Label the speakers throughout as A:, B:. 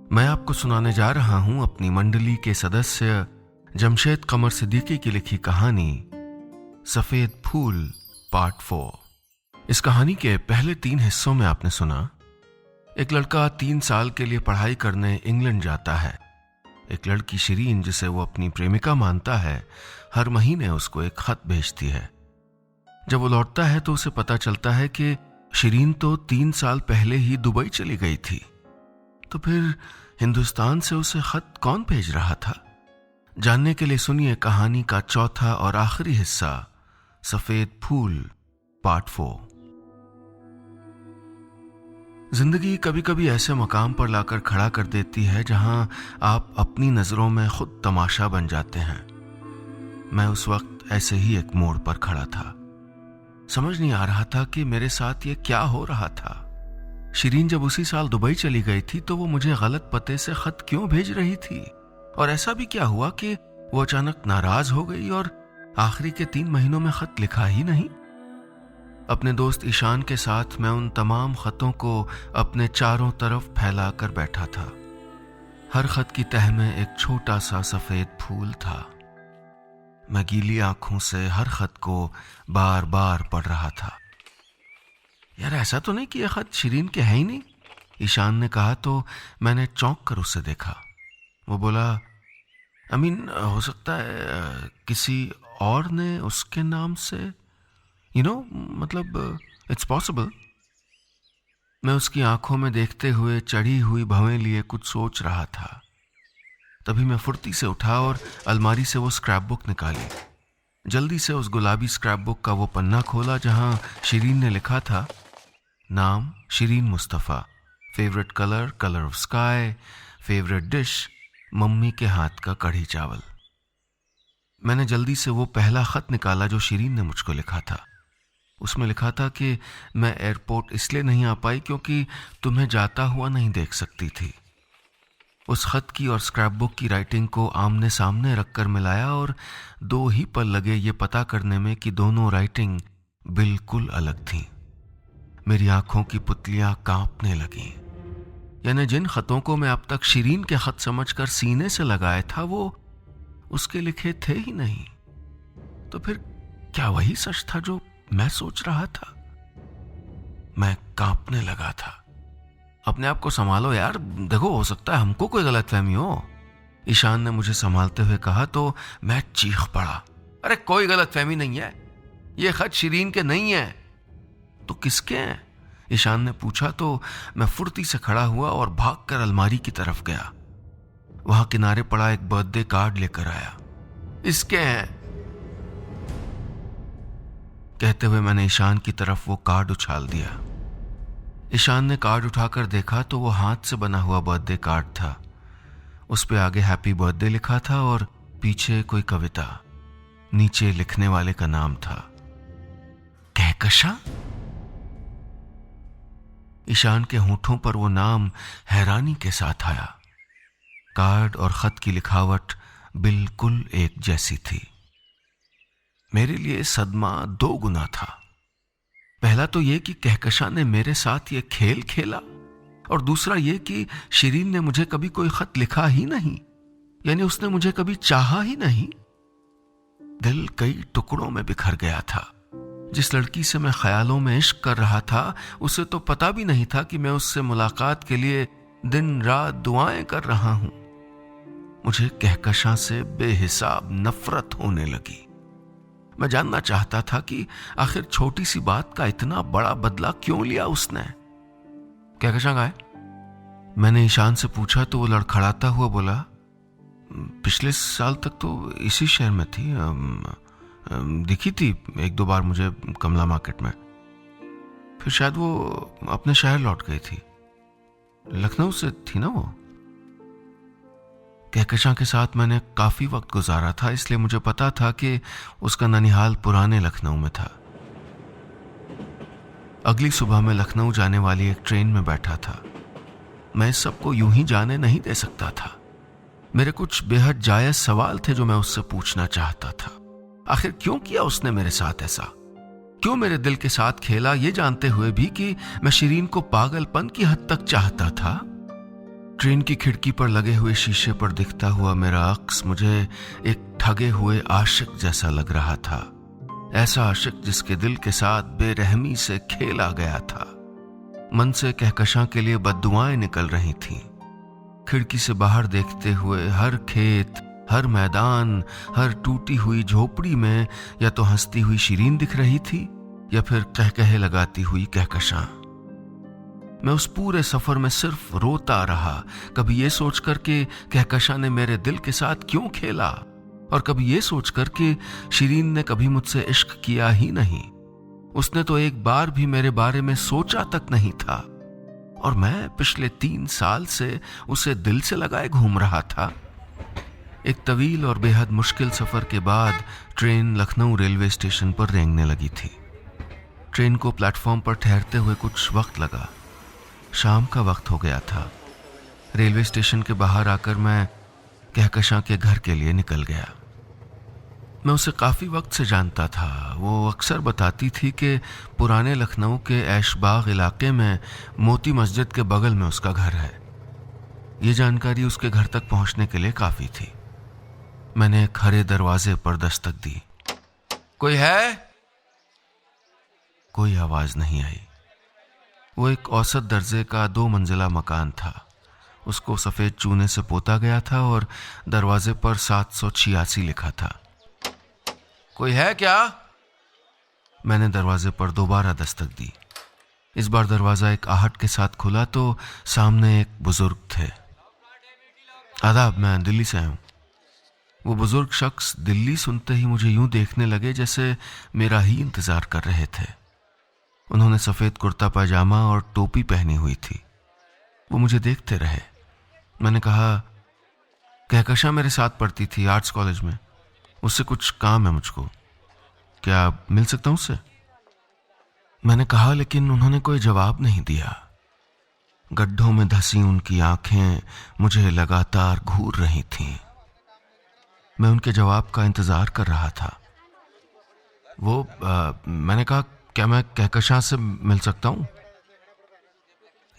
A: मैं आपको सुनाने जा रहा हूं अपनी मंडली के सदस्य जमशेद कमर सिद्दीकी की लिखी कहानी सफेद फूल पार्ट 4। इस कहानी के पहले 3 हिस्सों में आपने सुना, एक लड़का 3 साल के लिए पढ़ाई करने इंग्लैंड जाता है। एक लड़की शिरीन, जिसे वो अपनी प्रेमिका मानता है, हर महीने उसको एक खत भेजती है। जब वो लौटता है तो उसे पता चलता है कि शिरीन तो 3 साल पहले ही दुबई चली गई थी। तो फिर हिंदुस्तान से उसे खत कौन भेज रहा था? जानने के लिए सुनिए कहानी का चौथा और आखिरी हिस्सा, सफेद फूल पार्ट 4। जिंदगी कभी कभी ऐसे मकाम पर लाकर खड़ा कर देती है जहां आप अपनी नजरों में खुद तमाशा बन जाते हैं। मैं उस वक्त ऐसे ही एक मोड़ पर खड़ा था। समझ नहीं आ रहा था कि मेरे साथ ये क्या हो रहा था। शिरीन जब उसी साल दुबई चली गई थी तो वो मुझे गलत पते से खत क्यों भेज रही थी? और ऐसा भी क्या हुआ कि वो अचानक नाराज हो गई और आखिरी के 3 महीनों में खत लिखा ही नहीं? अपने दोस्त ईशान के साथ मैं उन तमाम खतों को अपने चारों तरफ फैला कर बैठा था। हर खत की तह में एक छोटा सा सफेद फूल था। मैं गीली आंखों से हर खत को बार बार पढ़ रहा था। यार, ऐसा तो नहीं कि यह खत शिरीन के है ही नहीं? ईशान ने कहा तो मैंने चौंक कर उसे देखा। वो बोला, हो सकता है किसी और ने उसके नाम से, मतलब इट्स पॉसिबल। मैं उसकी आंखों में देखते हुए चढ़ी हुई भवें लिए कुछ सोच रहा था। तभी मैं फुर्ती से उठा और अलमारी से वो स्क्रैप बुक निकाली। जल्दी से उस गुलाबी स्क्रैप बुक का वो पन्ना खोला जहां शिरीन ने लिखा था, नाम Shirin Mustafa, favourite colour of sky, favourite dish mummy के हाथ का कढ़ी चावल। मैंने जल्दी से वो पहला खत निकाला जो शिरीन ने मुझको लिखा था। उसमें लिखा था कि मैं एयरपोर्ट इसलिए नहीं आ पाई क्योंकि तुम्हें जाता हुआ नहीं देख सकती थी। उस खत की और स्क्रैप बुक की राइटिंग को आमने सामने रखकर मिलाया और 2 ही पल लगे ये पता करने में कि दोनों राइटिंग बिल्कुल अलग थीं। मेरी आंखों की पुतलियां कांपने लगीं। यानी जिन खतों को मैं अब तक शिरीन के खत समझकर सीने से लगाया था वो उसके लिखे थे ही नहीं। तो फिर क्या वही सच था जो मैं सोच रहा था? मैं कांपने लगा था। अपने आप को संभालो यार, देखो हो सकता है हमको कोई गलतफहमी हो। ईशान ने मुझे संभालते हुए कहा तो मैं चीख पड़ा, अरे कोई गलतफहमी नहीं है, ये खत शिरीन के नहीं है। तो किसके हैं? ईशान ने पूछा तो मैं फुर्ती से खड़ा हुआ और भागकर अलमारी की तरफ गया। वहां किनारे पड़ा एक बर्थडे कार्ड लेकर आया। इसके हैं, कहते हुए मैंने ईशान की तरफ वो कार्ड उछाल दिया। ईशान ने कार्ड उठाकर देखा तो वो हाथ से बना हुआ बर्थडे कार्ड था। उस पे आगे हैप्पी बर्थडे लिखा था और पीछे कोई कविता। नीचे लिखने वाले का नाम था कहकशां। ईशान के होठों पर वो नाम हैरानी के साथ आया। कार्ड और खत की लिखावट बिल्कुल एक जैसी थी। मेरे लिए सदमा 2 गुना था। पहला तो ये कि कहकशां ने मेरे साथ ये खेल खेला, और दूसरा ये कि शिरीन ने मुझे कभी कोई खत लिखा ही नहीं, यानी उसने मुझे कभी चाहा ही नहीं। दिल कई टुकड़ों में बिखर गया था। जिस लड़की से मैं ख्यालों में इश्क कर रहा था उसे तो पता भी नहीं था कि मैं उससे मुलाकात के लिए दिन रात दुआएं कर रहा हूं। मुझे कहकशां से बेहिसाब नफरत होने लगी। मैं जानना चाहता था कि आखिर छोटी सी बात का इतना बड़ा बदला क्यों लिया उसने। कहकशां कहाँ है? मैंने ईशान से पूछा तो वो लड़खड़ाता हुआ बोला, पिछले साल तक तो इसी शहर में थी, दिखी थी 1-2 बार मुझे कमला मार्केट में। फिर शायद वो अपने शहर लौट गई थी। लखनऊ से थी ना वो। कहकशां के साथ मैंने काफी वक्त गुजारा था, इसलिए मुझे पता था कि उसका ननिहाल पुराने लखनऊ में था। अगली सुबह मैं लखनऊ जाने वाली एक ट्रेन में बैठा था। मैं इस सबको यूं ही जाने नहीं दे सकता था। मेरे कुछ बेहद जायज सवाल थे जो मैं उससे पूछना चाहता था। आखिर क्यों किया उसने मेरे साथ ऐसा? क्यों मेरे दिल के साथ खेला, ये जानते हुए भी कि मैं शिरीन को पागलपन की हद तक चाहता था? ट्रेन की खिड़की पर लगे हुए शीशे पर दिखता हुआ मेरा अक्स मुझे एक ठगे हुए आशिक जैसा लग रहा था। ऐसा आशिक जिसके दिल के साथ बेरहमी से खेला गया था। मन से कहकशां के लिए बद्दुआएं निकल रही थीं। खिड़की से बाहर देखते हुए हर खेत, हर मैदान, हर टूटी हुई झोपड़ी में या तो हंसती हुई शिरीन दिख रही थी या फिर कहकहे लगाती हुई कहकशां। मैं उस पूरे सफर में सिर्फ रोता रहा, कभी ये सोचकर कि कहकशां ने मेरे दिल के साथ क्यों खेला, और कभी ये सोचकर कि शिरीन ने कभी मुझसे इश्क किया ही नहीं। उसने तो एक बार भी मेरे बारे में सोचा तक नहीं था, और मैं पिछले 3 साल से उसे दिल से लगाए घूम रहा था। एक तवील और बेहद मुश्किल सफर के बाद ट्रेन लखनऊ रेलवे स्टेशन पर रेंगने लगी थी। ट्रेन को प्लेटफॉर्म पर ठहरते हुए कुछ वक्त लगा। शाम का वक्त हो गया था। रेलवे स्टेशन के बाहर आकर मैं कहकशां के घर के लिए निकल गया। मैं उसे काफी वक्त से जानता था। वो अक्सर बताती थी कि पुराने लखनऊ के ऐशबाग इलाके में मोती मस्जिद के बगल में उसका घर है। ये जानकारी उसके घर तक पहुंचने के लिए काफी थी। मैंने एक हरे दरवाजे पर दस्तक दी। कोई है? कोई आवाज नहीं आई। वो एक औसत दर्जे का 2 मंजिला मकान था। उसको सफेद चूने से पोता गया था और दरवाजे पर 786 लिखा था। कोई है क्या? मैंने दरवाजे पर दोबारा दस्तक दी। इस बार दरवाजा एक आहट के साथ खुला तो सामने एक बुजुर्ग थे। आदाब, मैं दिल्ली से आया हूं। वो बुजुर्ग शख्स दिल्ली सुनते ही मुझे यूं देखने लगे जैसे मेरा ही इंतजार कर रहे थे। उन्होंने सफेद कुर्ता पैजामा और टोपी पहनी हुई थी। वो मुझे देखते रहे। मैंने कहा, कहकशां मेरे साथ पढ़ती थी आर्ट्स कॉलेज में। उससे कुछ काम है मुझको, क्या मिल सकता हूं उससे? मैंने कहा, लेकिन उन्होंने कोई जवाब नहीं दिया। गड्ढों में धसी उनकी आंखें मुझे लगातार घूर रही थीं। मैं उनके जवाब का इंतजार कर रहा था। मैंने कहा, क्या मैं कहकशां से मिल सकता हूं?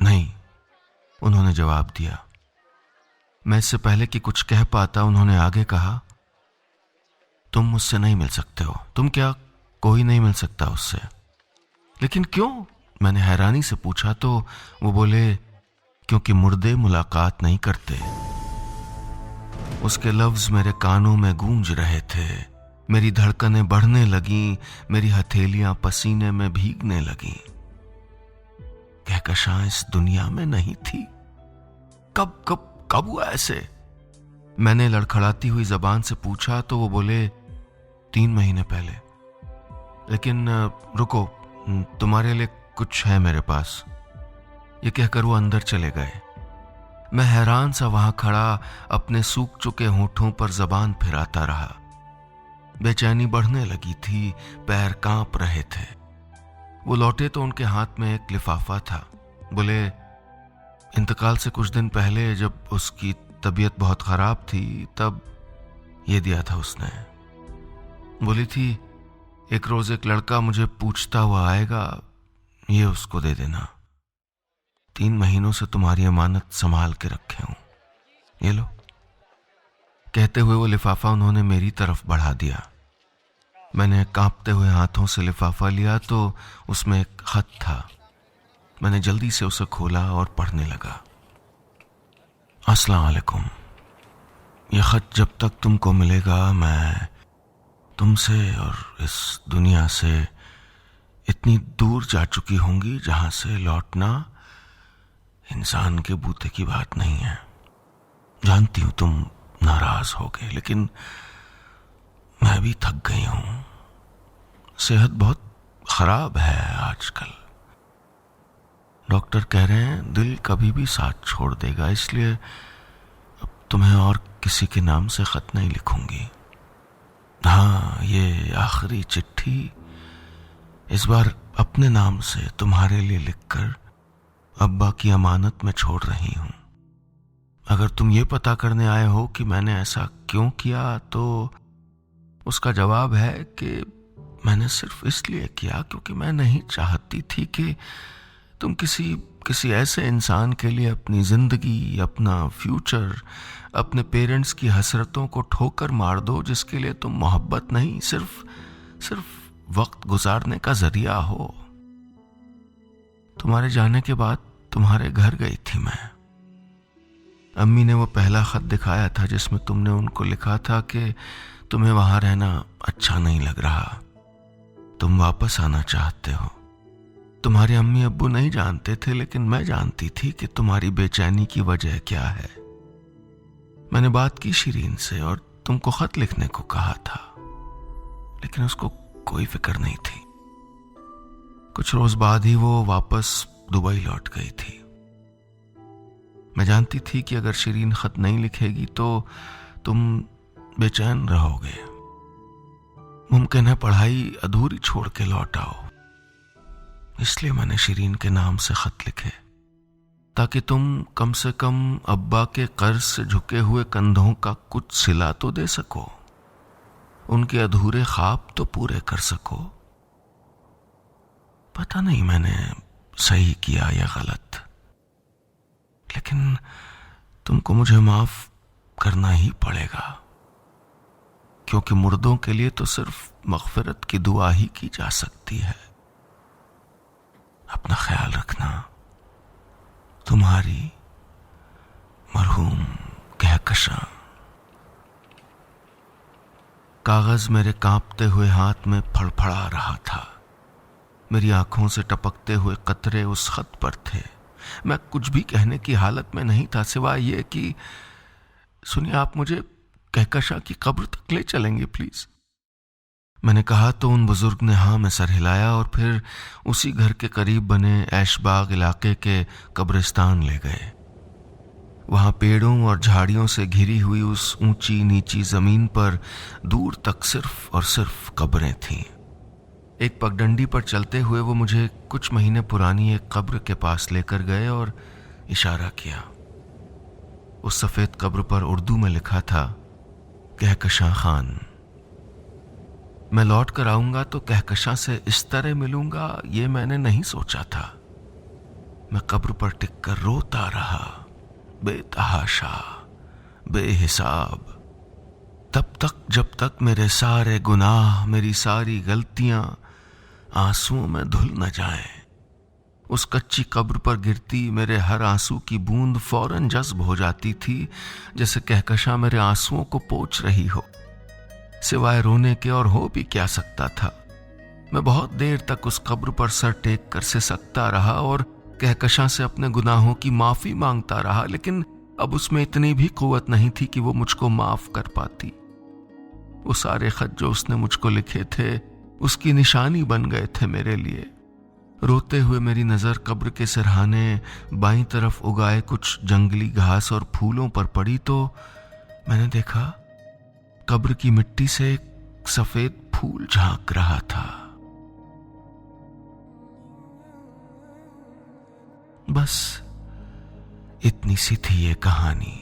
A: नहीं, उन्होंने जवाब दिया। मैं इससे पहले कि कुछ कह पाता उन्होंने आगे कहा, तुम मुझसे नहीं मिल सकते हो। तुम क्या? कोई नहीं मिल सकता उससे। लेकिन क्यों? मैंने हैरानी से पूछा तो वो बोले, क्योंकि मुर्दे मुलाकात नहीं करते। उसके लफ्ज मेरे कानों में गूंज रहे थे। मेरी धड़कनें बढ़ने लगीं, मेरी हथेलियां पसीने में भीगने लगीं। कहकशां इस दुनिया में नहीं थी। कब हुआ ऐसे? मैंने लड़खड़ाती हुई जबान से पूछा तो वो बोले, 3 महीने पहले। लेकिन रुको, तुम्हारे लिए कुछ है मेरे पास। ये कहकर वो अंदर चले गए। मैं हैरान सा वहां खड़ा अपने सूख चुके होठों पर जबान फिराता रहा। बेचैनी बढ़ने लगी थी, पैर कांप रहे थे। वो लौटे तो उनके हाथ में एक लिफाफा था। बोले, इंतकाल से कुछ दिन पहले जब उसकी तबीयत बहुत खराब थी तब ये दिया था उसने। बोली थी, एक रोज एक लड़का मुझे पूछता हुआ आएगा, ये उसको दे देना। 3 महीनों से तुम्हारी अमानत संभाल के रखे हूं, ये लो। कहते हुए वो लिफाफा उन्होंने मेरी तरफ बढ़ा दिया। मैंने कांपते हुए हाथों से लिफाफा लिया तो उसमें एक खत था। मैंने जल्दी से उसे खोला और पढ़ने लगा। अस्सलाम वालेकुम। यह खत जब तक तुमको मिलेगा मैं तुमसे और इस दुनिया से इतनी दूर जा चुकी होंगी जहां से लौटना इंसान के बूते की बात नहीं है। जानती हूं तुम नाराज हो गए, लेकिन मैं भी थक गई हूं। सेहत बहुत खराब है आजकल। डॉक्टर कह रहे हैं दिल कभी भी साथ छोड़ देगा, इसलिए अब तुम्हें और किसी के नाम से खत नहीं लिखूंगी। हाँ, ये आखिरी चिट्ठी इस बार अपने नाम से तुम्हारे लिए लिखकर अब्बा की अमानत में छोड़ रही हूं। अगर तुम ये पता करने आए हो कि मैंने ऐसा क्यों किया तो उसका जवाब है कि मैंने सिर्फ इसलिए किया क्योंकि मैं नहीं चाहती थी कि तुम किसी किसी ऐसे इंसान के लिए अपनी जिंदगी, अपना फ्यूचर, अपने पेरेंट्स की हसरतों को ठोकर मार दो जिसके लिए तुम मोहब्बत नहीं, सिर्फ सिर्फ वक्त गुजारने का जरिया हो। तुम्हारे जाने के बाद तुम्हारे घर गई थी मैं। अम्मी ने वो पहला खत दिखाया था जिसमें तुमने उनको लिखा था कि तुम्हें वहां रहना अच्छा नहीं लग रहा, तुम वापस आना चाहते हो। तुम्हारे अम्मी अब्बू नहीं जानते थे, लेकिन मैं जानती थी कि तुम्हारी बेचैनी की वजह क्या है। मैंने बात की शिरीन से और तुमको खत लिखने को कहा था, लेकिन उसको कोई फिक्र नहीं थी। कुछ रोज बाद ही वो वापस दुबई लौट गई थी। मैं जानती थी कि अगर शिरीन खत नहीं लिखेगी तो तुम बेचैन रहोगे। मुमकिन है पढ़ाई अधूरी छोड़ के लौट आओ। इसलिए मैंने शिरीन के नाम से खत लिखे, ताकि तुम कम से कम अब्बा के कर्ज से झुके हुए कंधों का कुछ सिला तो दे सको, उनके अधूरे ख्वाब तो पूरे कर सको। पता नहीं मैंने सही किया या गलत, लेकिन तुमको मुझे माफ करना ही पड़ेगा, क्योंकि मुर्दों के लिए तो सिर्फ मगफिरत की दुआ ही की जा सकती है। अपना ख्याल रखना। तुम्हारी मरहूम कहकशां। कागज मेरे कांपते हुए हाथ में फड़फड़ा रहा था। मेरी आंखों से टपकते हुए कतरे उस खत पर थे। मैं कुछ भी कहने की हालत में नहीं था, सिवाय ये कि सुनिए, आप मुझे कहकशां की कब्र तक ले चलेंगे प्लीज। मैंने कहा तो उन बुजुर्ग ने हाँ में सर हिलाया और फिर उसी घर के करीब बने ऐशबाग इलाके के कब्रिस्तान ले गए। वहां पेड़ों और झाड़ियों से घिरी हुई उस ऊंची नीची जमीन पर दूर तक सिर्फ और सिर्फ कब्रें थीं। एक पगडंडी पर चलते हुए वो मुझे कुछ महीने पुरानी एक कब्र के पास लेकर गए और इशारा किया। उस सफेद कब्र पर उर्दू में लिखा था, कहकशां खान। मैं लौट कर आऊंगा तो कहकशां से इस तरह मिलूंगा, ये मैंने नहीं सोचा था। मैं कब्र पर टिक कर रोता रहा, बेतहाशा, बेहिसाब, तब तक जब तक मेरे सारे गुनाह, मेरी सारी गलतियां आंसुओं में धुल न जाएं। उस कच्ची कब्र पर गिरती मेरे हर आंसू की बूंद फौरन जज्ब हो जाती थी, जैसे कहकशां मेरे आंसुओं को पोंछ रही हो। सिवाय रोने के और हो भी क्या सकता था। मैं बहुत देर तक उस कब्र पर सर टेक कर सिसकता रहा और कहकशां से अपने गुनाहों की माफी मांगता रहा, लेकिन अब उसमें इतनी भी कुव्वत नहीं थी कि वो मुझको माफ कर पाती। वो सारे खत जो उसने मुझको लिखे थे उसकी निशानी बन गए थे मेरे लिए। रोते हुए मेरी नजर कब्र के सिरहाने बाईं तरफ उगाए कुछ जंगली घास और फूलों पर पड़ी तो मैंने देखा कब्र की मिट्टी से एक सफेद फूल झांक रहा था। बस इतनी सी थी ये कहानी।